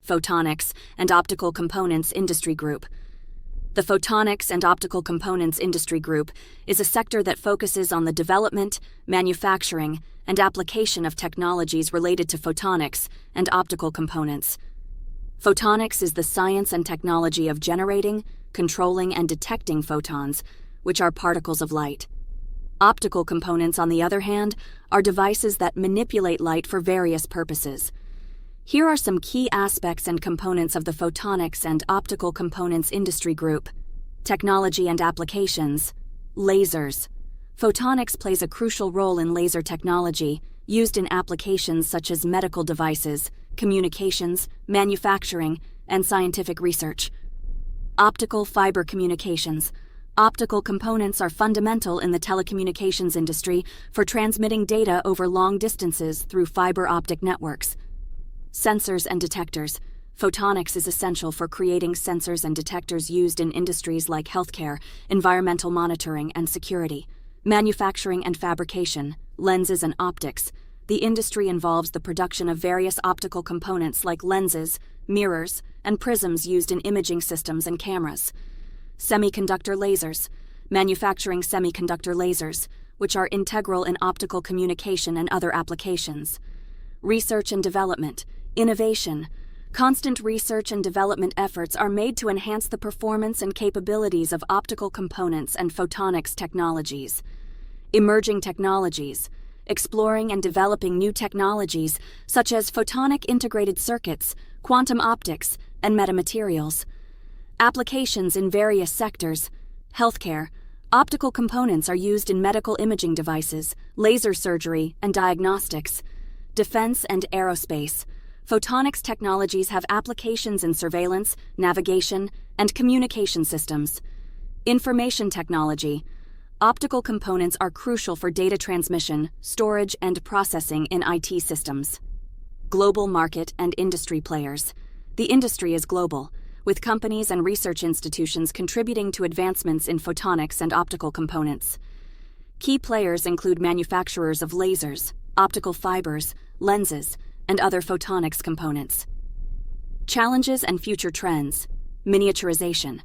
Photonics and Optical Components Industry Group. The Photonics and Optical Components Industry Group is a sector that focuses on the development, manufacturing, and application of technologies related to photonics and optical components. Photonics is the science and technology of generating, controlling, and detecting photons, which are particles of light. Optical components, on the other hand, are devices that manipulate light for various purposes. Here are some key aspects and components of the Photonics and Optical Components Industry Group. Technology and applications. Lasers. Photonics plays a crucial role in laser technology, used in applications such as medical devices, communications, manufacturing, and scientific research. Optical fiber communications. Optical components are fundamental in the telecommunications industry for transmitting data over long distances through fiber-optic networks. Sensors and detectors. Photonics is essential for creating sensors and detectors used in industries like healthcare, environmental monitoring, and security. Manufacturing and fabrication. Lenses and optics. The industry involves the production of various optical components like lenses, mirrors, and prisms used in imaging systems and cameras. Semiconductor lasers. Manufacturing semiconductor lasers, which are integral in optical communication and other applications. Research and development. Innovation. Constant research and development efforts are made to enhance the performance and capabilities of optical components and photonics technologies. Emerging technologies. Exploring and developing new technologies such as photonic integrated circuits, quantum optics, and metamaterials. Applications in various sectors. Healthcare. Optical components are used in medical imaging devices, laser surgery, and diagnostics. Defense and aerospace. Photonics technologies have applications in surveillance, navigation, and communication systems. Information technology. Optical components are crucial for data transmission, storage, and processing in IT systems. Global market and industry players. The industry is global, with companies and research institutions contributing to advancements in photonics and optical components. Key players include manufacturers of lasers, optical fibers, lenses, and other photonics components. Challenges and future trends. Miniaturization.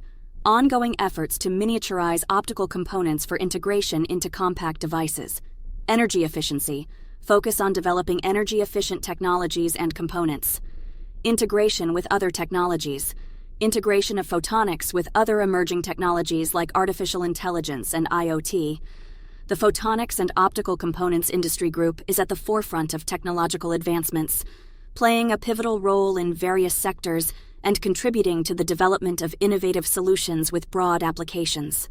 Ongoing efforts to miniaturize optical components for integration into compact devices. Energy efficiency. Focus on developing energy-efficient technologies and components. Integration with other technologies. Integration of photonics with other emerging technologies like artificial intelligence and IoT. The Photonics and Optical Components Industry Group is at the forefront of technological advancements, playing a pivotal role in various sectors and contributing to the development of innovative solutions with broad applications.